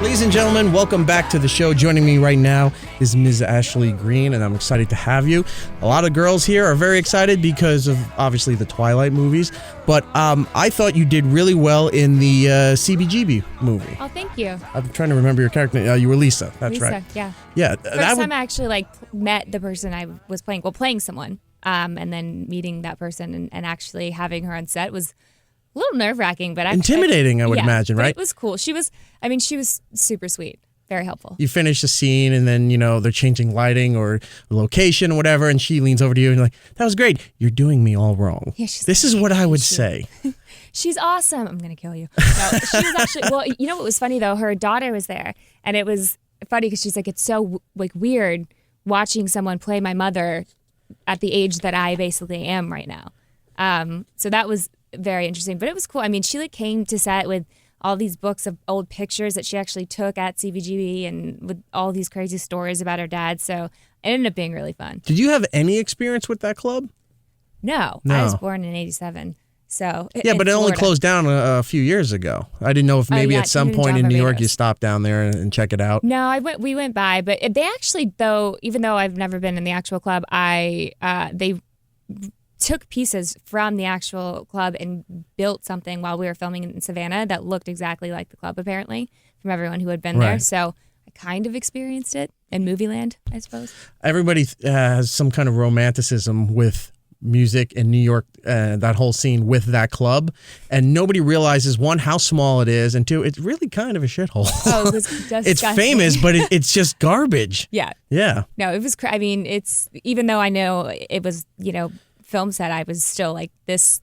Ladies and gentlemen, welcome back to the show. Joining me right now is Ms. Ashley Greene, and I'm excited to have you. A lot of girls here are very excited because of, obviously, the Twilight movies, but I thought you did really well in the CBGB movie. Oh, thank you. I'm trying to remember your character name. You were Lisa. That's right. Yeah. Yeah. First time I actually met the person I was playing someone, and then meeting that person and actually having her on set was a little nerve-wracking, but intimidating, I would imagine, right? It was cool. She was super sweet, very helpful. You finish the scene, and then, they're changing lighting or location or whatever, and she leans over to you and you're like, that was great. You're doing me all wrong. Yeah, this is what I would say. She's awesome. I'm going to kill you. No, she was actually, well, you know what was funny, though? Her daughter was there, and it was funny because she's like, it's so weird watching someone play my mother at the age that I basically am right now. So that was very interesting, but it was cool. I mean, she came to set with all these books of old pictures that she actually took at CBGB and with all these crazy stories about her dad. So it ended up being really fun. Did you have any experience with that club? No. I was born in 1987. So but it only closed down a few years ago. I didn't know if maybe at some point in New York you stopped down there and check it out. No, we went by, but they actually, though, even though I've never been in the actual club, they took pieces from the actual club and built something while we were filming in Savannah that looked exactly like the club, apparently, from everyone who had been there. So I kind of experienced it in movie land, I suppose. Everybody has some kind of romanticism with music in New York, that whole scene with that club, and nobody realizes, one, how small it is, and two, it's really kind of a shithole. Oh, it was disgusting. It's famous, but it's just garbage. Yeah. No, it was. I mean, it's, even though I know it was, film set, I was still like, this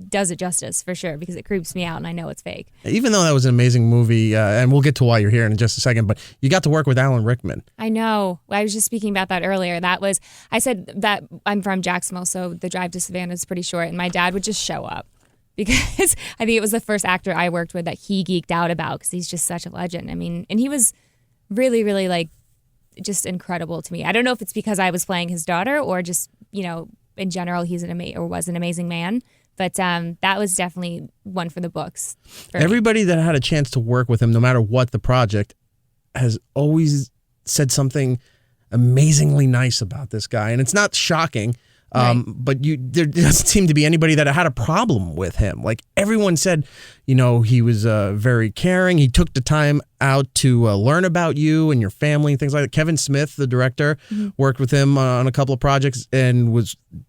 does it justice for sure, because it creeps me out and I know it's fake. Even though that was an amazing movie, and we'll get to why you're here in just a second, but you got to work with Alan Rickman. I know. I was just speaking about that earlier. I said that I'm from Jacksonville, so the drive to Savannah is pretty short, and my dad would just show up because I think it was the first actor I worked with that he geeked out about, because he's just such a legend. I mean, and he was really, really just incredible to me. I don't know if it's because I was playing his daughter or just, in general, he's was an amazing man. But that was definitely one for the books. Everybody that had a chance to work with him, no matter what the project, has always said something amazingly nice about this guy. And it's not shocking, but there doesn't seem to be anybody that had a problem with him. Like, everyone said, he was very caring. He took the time out to learn about you and your family and things like that. Kevin Smith, the director, worked with him on a couple of projects and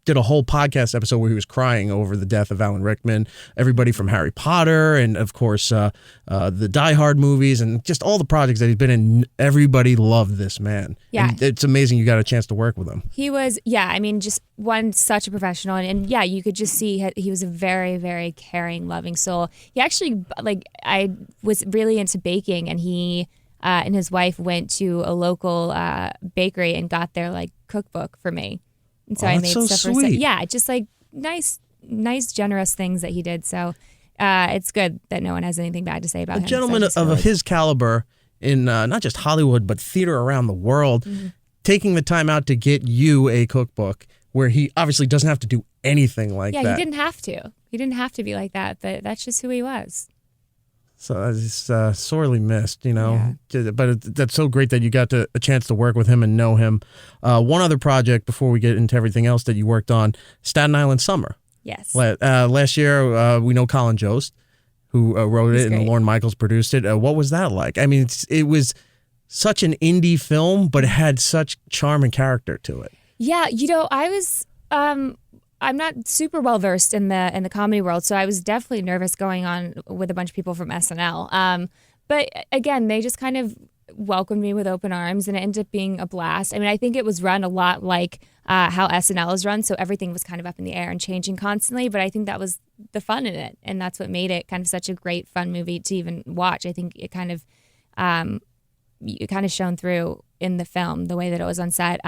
did a whole podcast episode where he was crying over the death of Alan Rickman. Everybody from Harry Potter and, of course, the Die Hard movies and just all the projects that he's been in. Everybody loved this man. Yeah. And it's amazing you got a chance to work with him. He was, just such a professional. And you could just see he was a very, very caring, loving soul. He actually, I was really into baking, and he and his wife went to a local bakery and got their cookbook for me. And so I made stuff for him. Yeah, just nice, generous things that he did. So it's good that no one has anything bad to say about him. A gentleman of his caliber in not just Hollywood, but theater around the world, taking the time out to get you a cookbook where he obviously doesn't have to do anything like that. Yeah, he didn't have to. He didn't have to be like that, but that's just who he was. So it's sorely missed, Yeah. But that's so great that you got a chance to work with him and know him. One other project before we get into everything else that you worked on, Staten Island Summer. Yes. Last year, we know Colin Jost, who wrote it, and Lorne Michaels produced it. What was that like? I mean, it was such an indie film, but it had such charm and character to it. Yeah, I was... I'm not super well versed in the comedy world, so I was definitely nervous going on with a bunch of people from SNL. But again, they just kind of welcomed me with open arms, and it ended up being a blast. I mean, I think it was run a lot like how SNL is run, so everything was kind of up in the air and changing constantly. But I think that was the fun in it, and that's what made it kind of such a great, fun movie to even watch. I think it kind of shone through in the film the way that it was on set.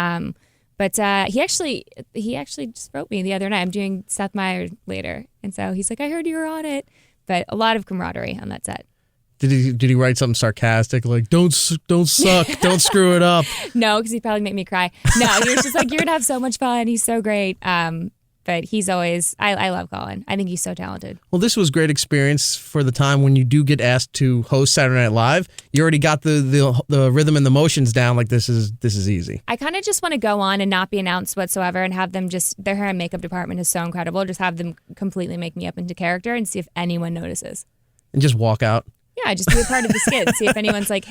But he actually just wrote me the other night. I'm doing Seth Meyers later, and so he's like, "I heard you were on it." But a lot of camaraderie on that set. Did he write something sarcastic like "Don't suck, don't screw it up"? No, because he probably made me cry. No, he was just like, "You're gonna have so much fun. He's so great." But he's always, I love Colin. I think he's so talented. Well, this was great experience for the time when you do get asked to host Saturday Night Live. You already got the rhythm and the motions down. Like this is easy. I kind of just want to go on and not be announced whatsoever and have them just, their hair and makeup department is so incredible. Just have them completely make me up into character and see if anyone notices. And just walk out. Yeah, just be a part of the skit. See if anyone's like,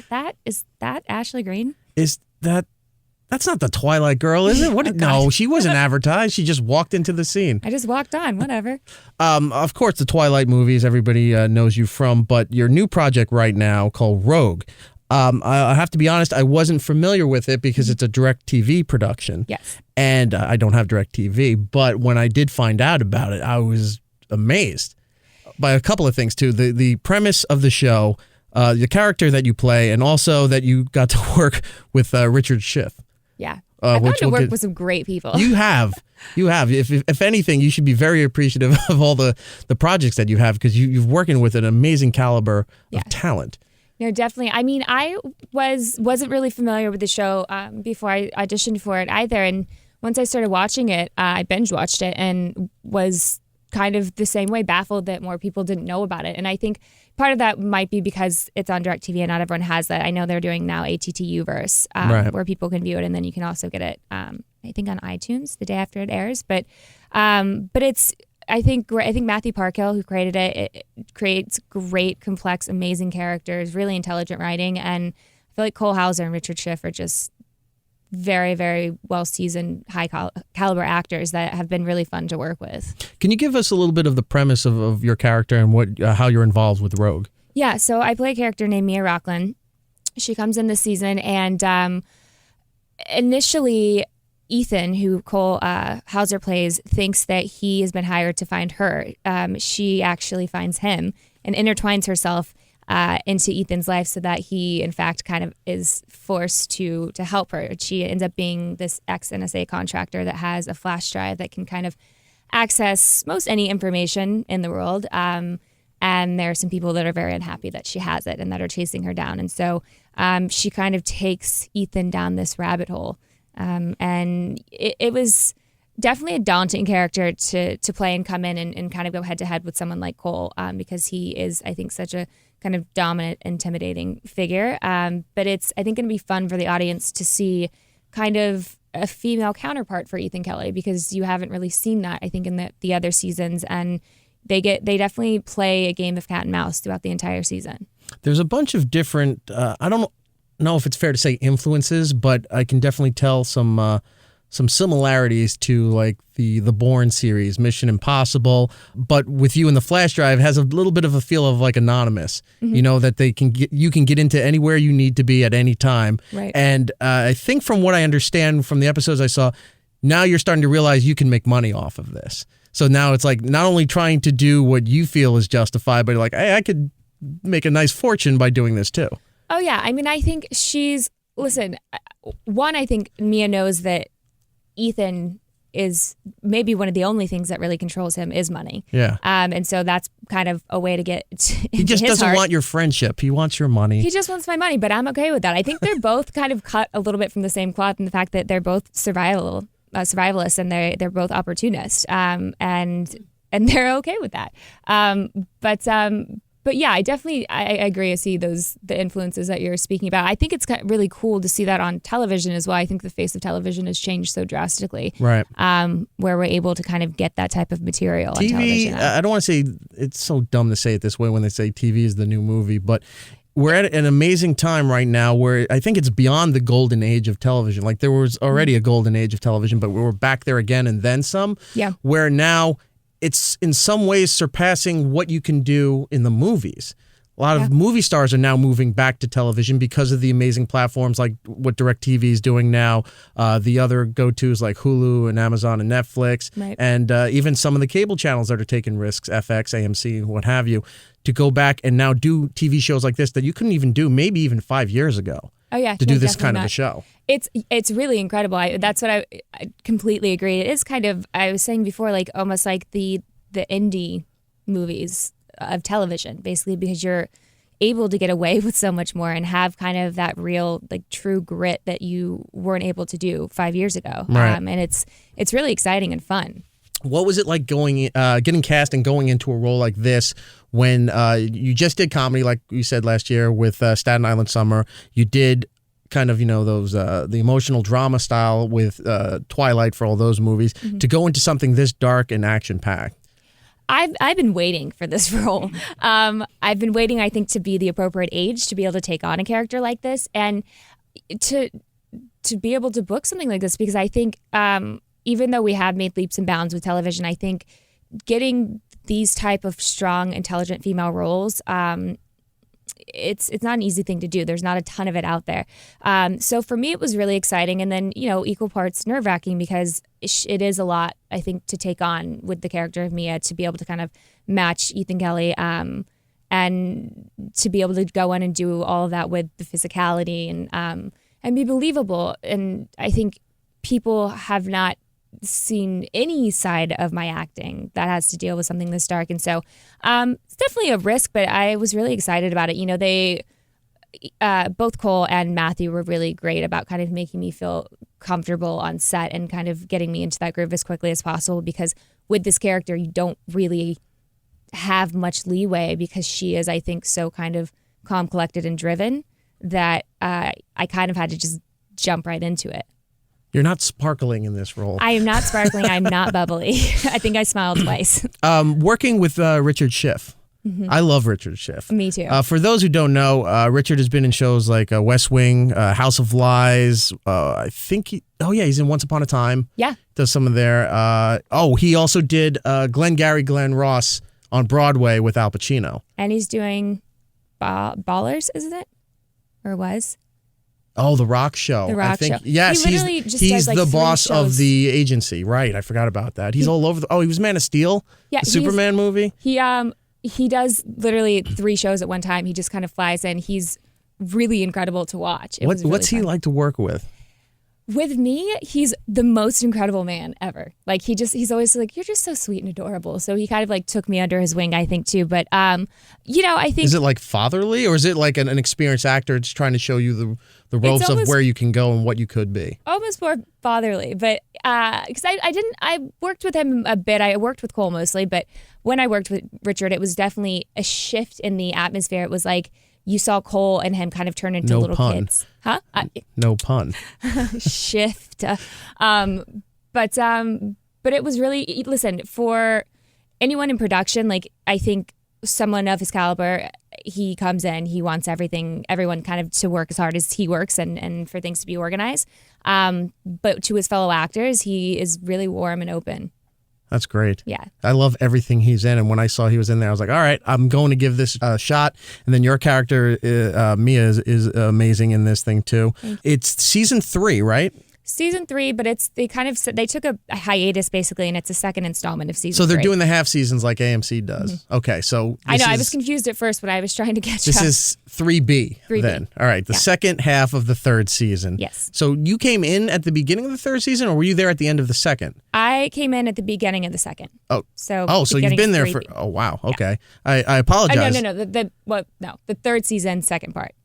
is that Ashley Greene? That's not the Twilight girl, is it? What? Oh, no, she wasn't advertised. She just walked into the scene. I just walked on, whatever. Of course, the Twilight movies, everybody knows you from, but your new project right now called Rogue. I have to be honest, I wasn't familiar with it because it's a DirecTV production. Yes. And I don't have DirecTV, but when I did find out about it, I was amazed by a couple of things, too. The premise of the show, the character that you play, and also that you got to work with Richard Schiff. Yeah. I've gotten to work with some great people. You have. If anything, you should be very appreciative of all the projects that you have because you've working with an amazing caliber of talent. No, definitely. I mean, I wasn't really familiar with the show before I auditioned for it either. And once I started watching it, I binge watched it and was kind of the same way, baffled that more people didn't know about it. And I think part of that might be because it's on DirecTV and not everyone has that. I know they're doing now ATTUverse where people can view it, and then you can also get it, I think, on iTunes the day after it airs. But it's, I think Matthew Parkhill, who created it creates great, complex, amazing characters, really intelligent writing, and I feel like Cole Hauser and Richard Schiff are just very, very well-seasoned, high-caliber actors that have been really fun to work with. Can you give us a little bit of the premise of your character and how you're involved with Rogue? Yeah, so I play a character named Mia Rockland. She comes in this season, and initially, Ethan, who Cole Hauser plays, thinks that he has been hired to find her. She actually finds him and intertwines herself into Ethan's life so that he, in fact, kind of is forced to help her. She ends up being this ex-NSA contractor that has a flash drive that can kind of access most any information in the world. And there are some people that are very unhappy that she has it and that are chasing her down. And so she kind of takes Ethan down this rabbit hole. And it was definitely a daunting character to play and come in and kind of go head-to-head with someone like Cole because he is, I think, such a kind of dominant, intimidating figure. But it's, I think, going to be fun for the audience to see kind of a female counterpart for Ethan Kelly because you haven't really seen that, I think, in the other seasons. And they definitely play a game of cat and mouse throughout the entire season. There's a bunch of different, I don't know if it's fair to say influences, but I can definitely tell some similarities to like the Bourne series, Mission Impossible, but with you in the flash drive has a little bit of a feel of like Anonymous. Mm-hmm. You know that you can get into anywhere you need to be at any time. Right. And I think from what I understand from the episodes I saw, now you're starting to realize you can make money off of this. So now it's like not only trying to do what you feel is justified, but like, hey, I could make a nice fortune by doing this too. Oh yeah, I mean, I think I think Mia knows that Ethan is maybe one of the only things that really controls him is money. Yeah. And so that's kind of a way to get He just doesn't heart. Want your friendship. He wants your money. He just wants my money, but I'm okay with that. I think they're both kind of cut a little bit from the same cloth in the fact that they're both survivalists and they're both opportunists. And they're okay with that. But yeah, I agree. I see the influences that you're speaking about. I think it's really cool to see that on television as well. I think the face of television has changed so drastically. Right. Where we're able to kind of get that type of material on TV, television. I don't want to say, it's so dumb to say it this way when they say TV is the new movie, but we're at an amazing time right now where I think it's beyond the golden age of television. Like there was already a golden age of television, but we're back there again and then some. Yeah. Where now it's in some ways surpassing what you can do in the movies. A lot of movie stars are now moving back to television because of the amazing platforms like what DirecTV is doing now. The other go-tos like Hulu and Amazon and Netflix, right. And even some of the cable channels that are taking risks, FX, AMC, what have you, to go back and now do TV shows like this that you couldn't even do maybe even 5 years ago. Oh yeah, to do this kind of a show. It's really incredible. That's what I completely agree. It is kind of, I was saying before, like almost like the indie movies of television, basically, because you're able to get away with so much more and have kind of that real, like, true grit that you weren't able to do 5 years ago. Right. And it's really exciting and fun. What was it like getting cast and going into a role like this when you just did comedy, like you said last year with Staten Island Summer? You did kind of, those the emotional drama style with Twilight for all those movies, to go into something this dark and action-packed. I've been waiting for this role. I've been waiting, I think, to be the appropriate age to be able to take on a character like this and to be able to book something like this, because I think even though we have made leaps and bounds with television, I think getting these type of strong, intelligent female roles, it's not an easy thing to do. There's not a ton of it out there. So for me, it was really exciting. And then, equal parts nerve-wracking, because it is a lot, I think, to take on with the character of Mia, to be able to kind of match Ethan Kelly and to be able to go in and do all of that with the physicality and be believable. And I think people have not seen any side of my acting that has to deal with something this dark. And so it's definitely a risk, but I was really excited about it. They both Cole and Matthew were really great about kind of making me feel comfortable on set and kind of getting me into that groove as quickly as possible, because with this character, you don't really have much leeway, because she is, I think, so kind of calm, collected, and driven that I kind of had to just jump right into it. You're not sparkling in this role. I am not sparkling. I'm not bubbly. I think I smiled twice. Working with Richard Schiff. I love Richard Schiff. Me too. For those who don't know, Richard has been in shows like West Wing, House of Lies. I think he's in Once Upon a Time. Yeah. Does some of their. He also did Glengarry Glen Ross on Broadway with Al Pacino. And he's doing Ballers, isn't it? Or was? Oh, The Rock Show. The Rock Show. Yes, he's the boss of the agency. Right, I forgot about that. He's all over. He was Man of Steel, the Superman movie. He does literally 3 shows at one time. He just kind of flies in. He's really incredible to watch. What's he like to work with? With me, he's the most incredible man ever. Like he's always like, you're just so sweet and adorable. So he kind of like took me under his wing, I think, too. But I think, is it like fatherly, or is it like an experienced actor just trying to show you the ropes of where you can go and what you could be? Almost more fatherly, but because I worked with him a bit. I worked with Cole mostly, but when I worked with Richard, it was definitely a shift in the atmosphere. It was like you saw Cole and him kind of turn into little kids. Huh? No pun. Shift. But it was really, listen, for anyone in production, like I think someone of his caliber, he comes in, he wants everyone kind of to work as hard as he works and for things to be organized. But to his fellow actors, he is really warm and open. That's great. Yeah. I love everything he's in. And when I saw he was in there, I was like, all right, I'm going to give this a shot. And then your character, Mia, is amazing in this thing, too. It's season 3, right? Season 3, but they took a hiatus basically, and it's a second installment of season 3. So they're doing the half seasons like AMC does. Mm-hmm. Okay, so I was confused at first when I was trying to catch up. This is 3B then. All right, the second half of the 3rd season. Yes. So you came in at the beginning of the 3rd season, or were you there at the end of the 2nd? I came in at the beginning of the 2nd. Oh. So you've been there for. Oh wow. Okay. Yeah. I apologize. No. The 3rd season, second part.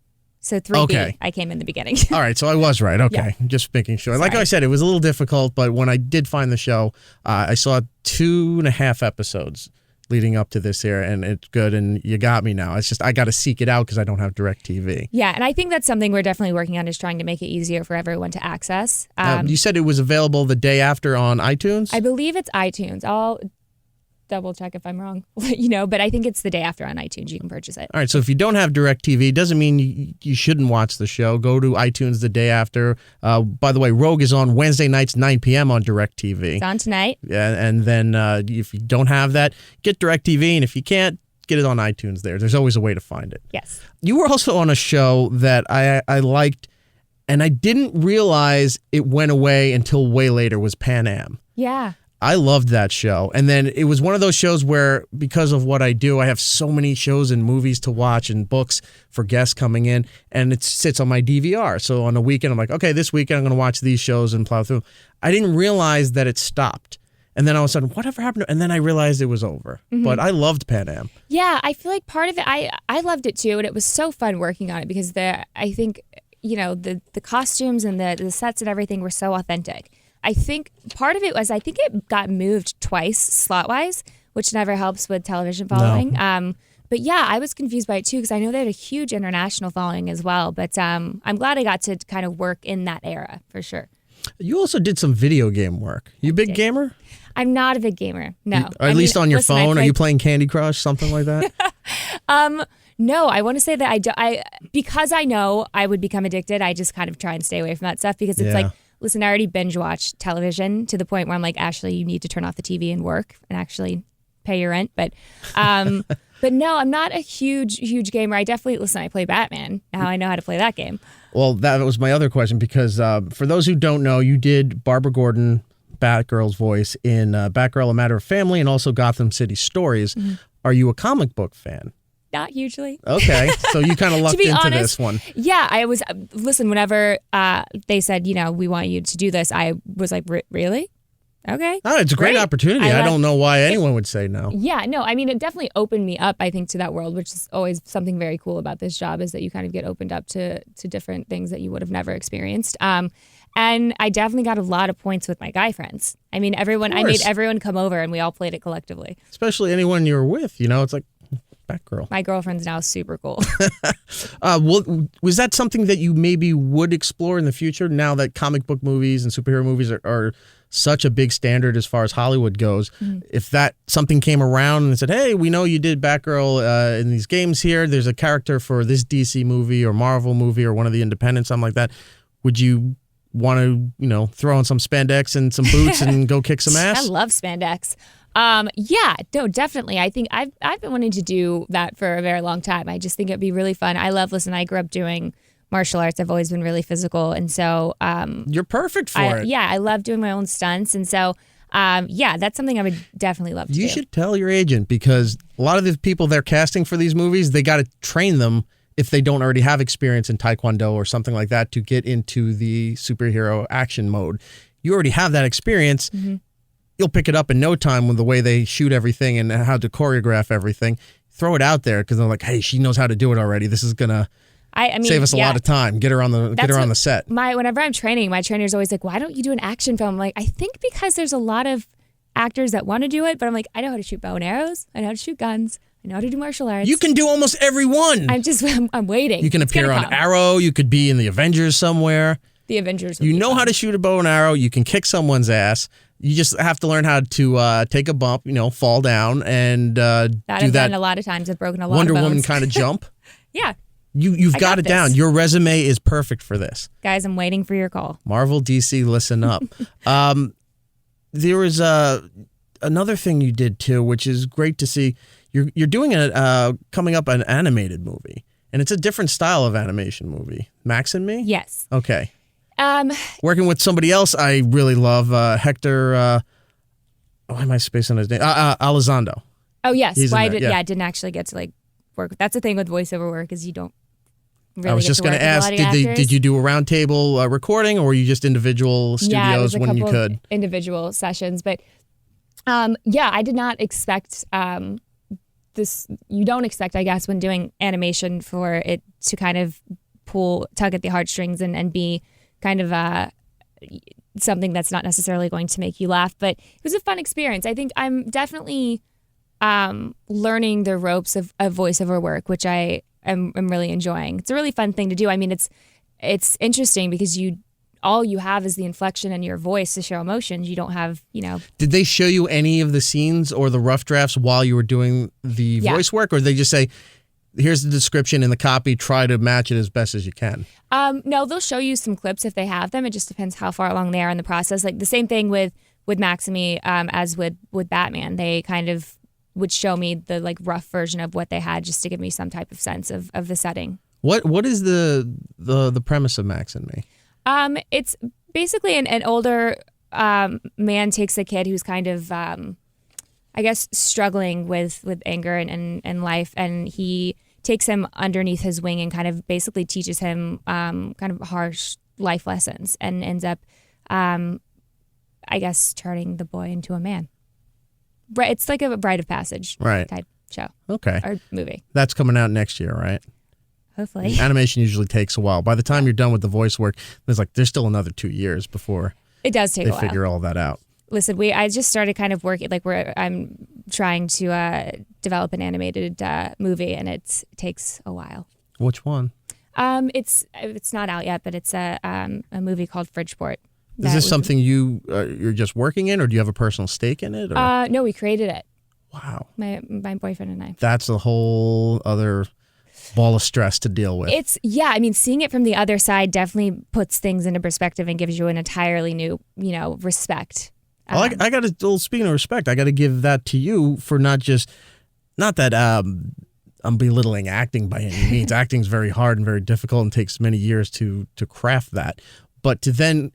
So 3B, okay. I came in the beginning. All right, so I was right. Okay, yeah. Just making sure. Like I said, it was a little difficult, but when I did find the show, I saw 2.5 episodes leading up to this here, and it's good, and you got me now. It's just I got to seek it out because I don't have DirecTV. Yeah, and I think that's something we're definitely working on, is trying to make it easier for everyone to access. You said it was available the day after on iTunes? I believe it's iTunes. I'll double check if I'm wrong, but I think it's the day after on iTunes you can purchase it. All right, so if you don't have DirecTV, it doesn't mean you shouldn't watch the show. Go to iTunes the day after. By the way, Rogue is on Wednesday nights, 9 p.m. on DirecTV. It's on tonight. Yeah, and then if you don't have that, get DirecTV, and if you can't, get it on iTunes there. There's always a way to find it. Yes. You were also on a show that I liked, and I didn't realize it went away until way later, was Pan Am. Yeah. I loved that show. And then it was one of those shows where, because of what I do, I have so many shows and movies to watch and books for guests coming in, and it sits on my DVR. So on a weekend, I'm like, okay, this weekend I'm going to watch these shows and plow through. I didn't realize that it stopped. And then all of a sudden, whatever happened? And then I realized it was over. Mm-hmm. But I loved Pan Am. Yeah, I feel like part of it, I loved it too. And it was so fun working on it because I think, the costumes and the sets and everything were so authentic. I think part of it was, I think it got moved twice slot-wise, which never helps with television following. No. But yeah, I was confused by it too because I know they had a huge international following as well. But I'm glad I got to kind of work in that era for sure. You also did some video game work. You a big gamer? I'm not a big gamer. No. Or at least on your phone? Are you playing Candy Crush, something like that? No, I want to say that because I know I would become addicted, I just kind of try and stay away from that stuff because it's like, listen, I already binge watch television to the point where I'm like, Ashley, you need to turn off the TV and work and actually pay your rent. But no, I'm not a huge gamer. I play Batman. Now I know how to play that game. Well, that was my other question because for those who don't know, you did Barbara Gordon, Batgirl's voice in Batgirl, A Matter of Family, and also Gotham City Stories. Mm-hmm. Are you a comic book fan? Not hugely. Okay, so you kind of lucked into honest, this one. Yeah, I was. Listen, whenever they said, we want you to do this, I was like, really? Okay. Oh, it's a great opportunity. I don't know why anyone would say no. Yeah, no, I mean, it definitely opened me up, I think, to that world, which is always something very cool about this job is that you kind of get opened up to different things that you would have never experienced. And I definitely got a lot of points with my guy friends. I mean, I made everyone come over and we all played it collectively. Especially anyone you were with, it's like Batgirl. My girlfriend's now super cool. Was that something that you maybe would explore in the future now that comic book movies and superhero movies are such a big standard as far as Hollywood goes? Mm-hmm. If that something came around and said, hey, we know you did Batgirl in these games here. There's a character for this DC movie or Marvel movie or one of the independents, something like that. Would you want to, throw on some spandex and some boots and go kick some ass? I love spandex. Yeah, no, definitely. I think I've been wanting to do that for a very long time. I just think it'd be really fun. I grew up doing martial arts. I've always been really physical. And so, you're perfect for it. Yeah. I love doing my own stunts. And so, that's something I would definitely love to do. You should tell your agent because a lot of the people they're casting for these movies, they got to train them if they don't already have experience in Taekwondo or something like that to get into the superhero action mode. You already have that experience. Mm-hmm. You'll pick it up in no time with the way they shoot everything and how to choreograph everything. Throw it out there because they're like, hey, she knows how to do it already. This is going to save us a lot of time. Get her on the set. Whenever I'm training, my trainer's always like, why don't you do an action film? I'm like, I think because there's a lot of actors that want to do it, but I'm like, I know how to shoot bow and arrows. I know how to shoot guns. I know how to do martial arts. You can do almost every one. I'm waiting. You can appear on Arrow. You could be in the Avengers somewhere. The Avengers. You know how to shoot a bow and arrow. You can kick someone's ass. You just have to learn how to take a bump, fall down, and do I've that. done a lot of times. I've broken a lot Wonder of bones. Woman kind of jump. Yeah. You've got it down. Your resume is perfect for this. Guys, I'm waiting for your call. Marvel, DC, listen up. There was another thing you did too, which is great to see. You're doing coming up an animated movie, and it's a different style of animation movie. Max and Me? Yes. Okay. Working with somebody else I really love, Hector. Why am I spacing his name? Elizondo. Oh yes. I didn't actually get to work. That's the thing with voiceover work is you don't really. I was just going to ask, did you do a roundtable recording, or were you just individual studios when you could? Individual sessions, but I did not expect this. You don't expect, I guess, when doing animation for it to kind of tug at the heartstrings and be kind of something that's not necessarily going to make you laugh. But it was a fun experience. I think I'm definitely learning the ropes of voiceover work, which I am really enjoying. It's a really fun thing to do. I mean, it's interesting because all you have is the inflection in your voice to show emotions. You don't have, Did they show you any of the scenes or the rough drafts while you were doing the voice work, or did they just say, here's the description in the copy, try to match it as best as you can? No, they'll show you some clips if they have them. It just depends how far along they are in the process. Like the same thing with Max and Me as with Batman. They kind of would show me the rough version of what they had just to give me some type of sense of the setting. What is the premise of Max and Me? It's basically an older man takes a kid who's kind of I guess struggling with anger and life, and he takes him underneath his wing and kind of basically teaches him kind of harsh life lessons and ends up I guess turning the boy into a man. It's like a rite of passage type show. Okay. Or movie. That's coming out next year, right? Hopefully. Animation usually takes a while. By the time you're done with the voice work, there's still another 2 years before It does take they a while. figure all that out. Listen, I just started kind of working, like I'm trying to develop an animated movie, and it takes a while. Which one? It's not out yet, but it's a movie called Bridgeport. Is this something you're just working in, or do you have a personal stake in it? Or? No, we created it. Wow. My boyfriend and I. That's a whole other ball of stress to deal with. I mean, seeing it from the other side definitely puts things into perspective and gives you an entirely new, respect. Well, I got to, speaking of respect, I got to give that to you for not that I'm belittling acting by any means. Acting's very hard and very difficult and takes many years to craft that. But to then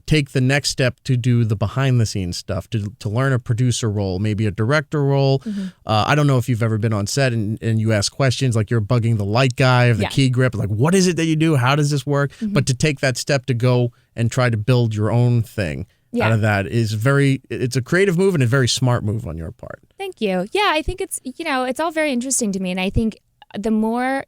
take the next step to do the behind the scenes stuff, to learn a producer role, maybe a director role. Mm-hmm. I don't know if you've ever been on set and you ask questions like you're bugging the light guy or the key grip, like what is it that you do? How does this work? Mm-hmm. But to take that step to go and try to build your own thing out of that is it's a creative move and a very smart move on your part. Thank you. Yeah, I think it's all very interesting to me. And I think the more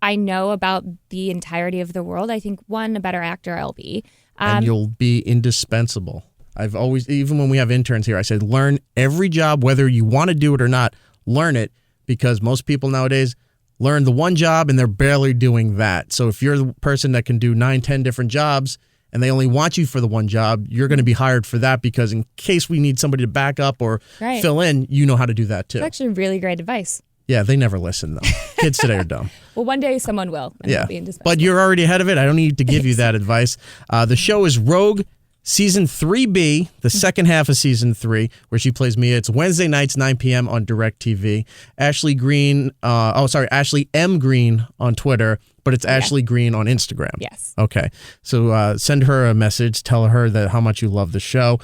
I know about the entirety of the world, I think a better actor I'll be. And you'll be indispensable. I've always, even when we have interns here, I said, learn every job, whether you want to do it or not, learn it, because most people nowadays learn the one job and they're barely doing that. So if you're the person that can do 9, 10 different jobs and they only want you for the one job, you're going to be hired for that, because in case we need somebody to back up or fill in, you know how to do that too. It's actually really great advice. Yeah, they never listen, though. Kids today are dumb. Well, one day someone will. And they'll be indispensable. But you're already ahead of it. I don't need to give you that advice. The show is Rogue Season 3B, the second half of Season 3, where she plays Mia. It's Wednesday nights, 9 p.m. on DirecTV. Ashley Greene, Ashley M. Greene on Twitter, but it's Ashley Greene on Instagram. Yes. Okay. So send her a message. Tell her that how much you love the show.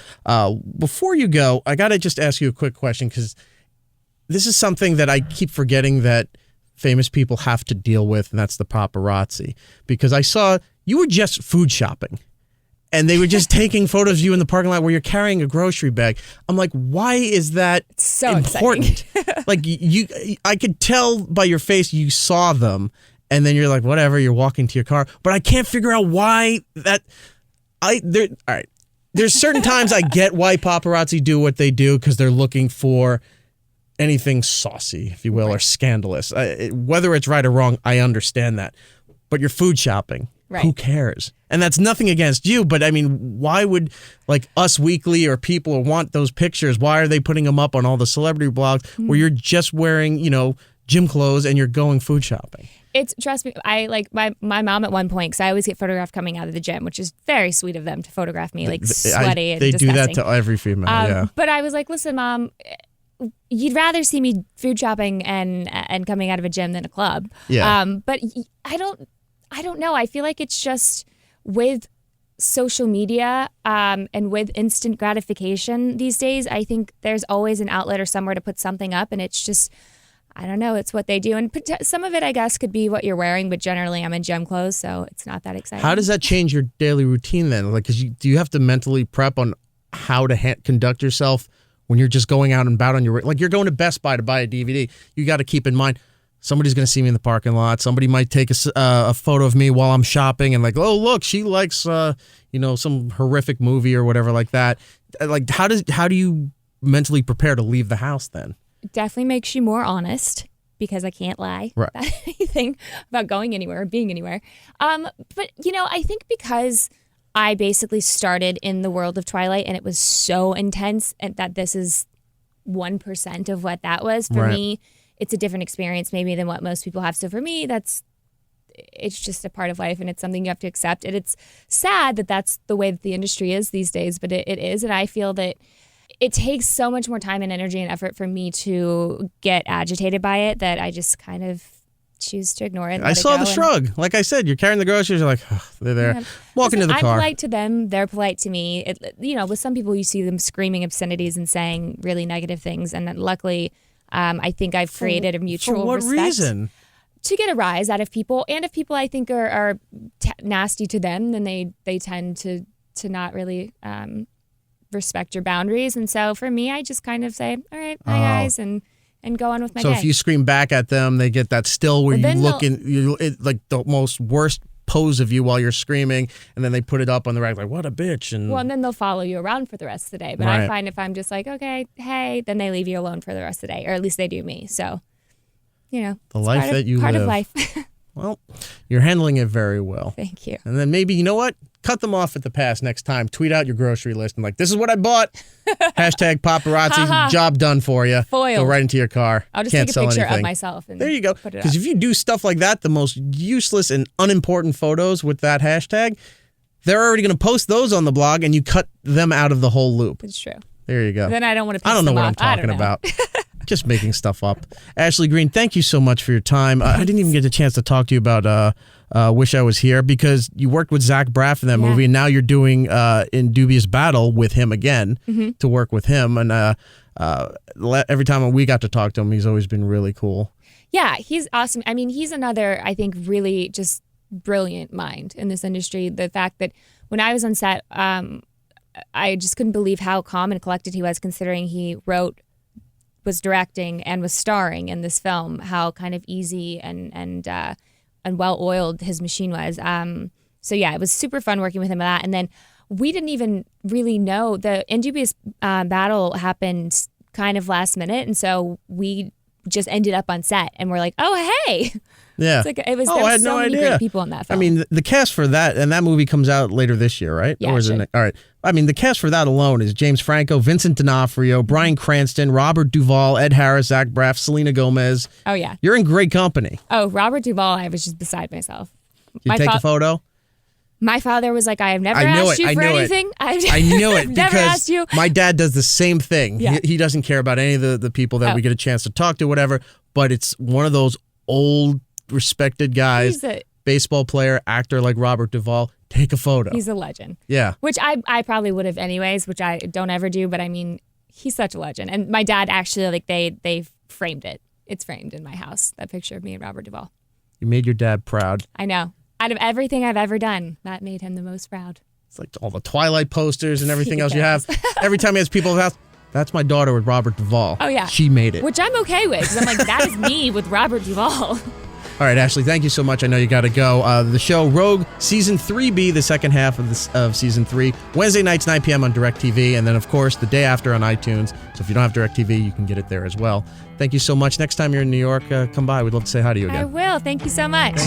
Before you go, I got to just ask you a quick question, because this is something that I keep forgetting that famous people have to deal with, and that's the paparazzi. Because I saw you were just food shopping, and they were just taking photos of you in the parking lot where you're carrying a grocery bag. I'm like, why is that so important? Like I could tell by your face you saw them, and then you're like, whatever, you're walking to your car. But I can't figure out why that. All right. There's certain times I get why paparazzi do what they do, because they're looking for anything saucy, if you will, or scandalous. Whether it's right or wrong, I understand that. But you're food shopping. Right. Who cares? And that's nothing against you, but I mean, why would like Us Weekly or people want those pictures? Why are they putting them up on all the celebrity blogs where you're just wearing, gym clothes and you're going food shopping? Trust me, I like my mom at one point, because I always get photographed coming out of the gym, which is very sweet of them to photograph me like sweaty and disgusting. They do that to every female, But I was like, listen, Mom, you'd rather see me food shopping and coming out of a gym than a club. Yeah. But I don't know. I feel like it's just with social media and with instant gratification these days, I think there's always an outlet or somewhere to put something up, and it's just, I don't know, it's what they do. And some of it, I guess, could be what you're wearing, but generally I'm in gym clothes, so it's not that exciting. How does that change your daily routine then? Like, do you have to mentally prep on how to conduct yourself when you're just going out and about on your, like you're going to Best Buy to buy a DVD? You got to keep in mind, somebody's going to see me in the parking lot. Somebody might take a photo of me while I'm shopping and like, oh, look, she likes, some horrific movie or whatever like that. Like, how do you mentally prepare to leave the house then? It definitely makes you more honest, because I can't lie about anything about going anywhere or being anywhere. But, I think because I basically started in the world of Twilight and it was so intense, and that this is 1% of what that was. For me, it's a different experience maybe than what most people have. So for me, it's just a part of life, and it's something you have to accept. And it's sad that that's the way that the industry is these days, but it is. And I feel that it takes so much more time and energy and effort for me to get agitated by it that I just kind of choose to ignore it. I saw the shrug. Like I said, you're carrying the groceries. You're like, they're there. Yeah. Walking to the car. I'm polite to them. They're polite to me. With some people, you see them screaming obscenities and saying really negative things. And then luckily, I think I've created a mutual respect. For what reason? To get a rise out of people. And if people I think are nasty to them, then they tend to not really respect your boundaries. And so for me, I just kind of say, all right, hi guys, and go on with my day. So if you scream back at them, they get that still where you look in like the most worst pose of you while you're screaming, and then they put it up on the rack like, what a bitch. And well, and then they'll follow you around for the rest of the day. But I find if I'm just like, okay, hey, then they leave you alone for the rest of the day, or at least they do me. So, the life that you live. Part live. of life. Well, you're handling it very well. Thank you. And then maybe, you know what? Cut them off at the pass next time. Tweet out your grocery list and this is what I bought. Hashtag paparazzi, job done for you. Foiled. Go right into your car. I'll just Can't take a sell picture anything. of myself. And there you go. Put it Because if you do stuff like that, the most useless and unimportant photos with that hashtag, they're already going to post those on the blog and you cut them out of the whole loop. It's true. There you go. Then I don't want to piss I don't know them what off. I'm talking about. Just making stuff up. Ashley Greene, thank you so much for your time. I didn't even get a chance to talk to you about Wish I Was Here because you worked with Zach Braff in that movie, and now you're doing In Dubious Battle with him again to work with him. And every time we got to talk to him, he's always been really cool. Yeah, he's awesome. I mean, he's another, I think, really just brilliant mind in this industry. The fact that when I was on set, I just couldn't believe how calm and collected he was, considering he wrote, was directing, and was starring in this film. How kind of easy and well oiled his machine was. So yeah, it was super fun working with him on that. And then we didn't even really know the In Dubious Battle happened kind of last minute, and so we just ended up on set and we're like, oh hey. Yeah. It's like, it was, I there were had so no many idea. great people in that film. I mean, the cast for that, and that movie comes out later this year, right? Yeah, Or is it? All right. I mean, the cast for that alone is James Franco, Vincent D'Onofrio, Bryan Cranston, Robert Duvall, Ed Harris, Zach Braff, Selena Gomez. Oh yeah. You're in great company. Oh, Robert Duvall, I was just beside myself. You take a photo? My father was like, I have never asked you for anything. I knew it never because asked you. My dad does the same thing. Yeah. He doesn't care about any of the people that we get a chance to talk to, whatever. But it's one of those old, respected guys, baseball player, actor like Robert Duvall. Take a photo. He's a legend. Yeah. Which I probably would have anyways, which I don't ever do. But I mean, he's such a legend. And my dad actually, like, they framed it. It's framed in my house, that picture of me and Robert Duvall. You made your dad proud. I know. Out of everything I've ever done, that made him the most proud. It's like all the Twilight posters and everything else you have. Every time he has people in the house, that's my daughter with Robert Duvall. Oh, yeah. She made it. Which I'm okay with, because I'm like, that is me with Robert Duvall. All right, Ashley, thank you so much. I know you got to go. The show Rogue Season 3B, the second half of Season 3, Wednesday nights, 9 p.m. on DirecTV, and then, of course, the day after on iTunes. So if you don't have DirecTV, you can get it there as well. Thank you so much. Next time you're in New York, come by. We'd love to say hi to you again. I will. Thank you so much.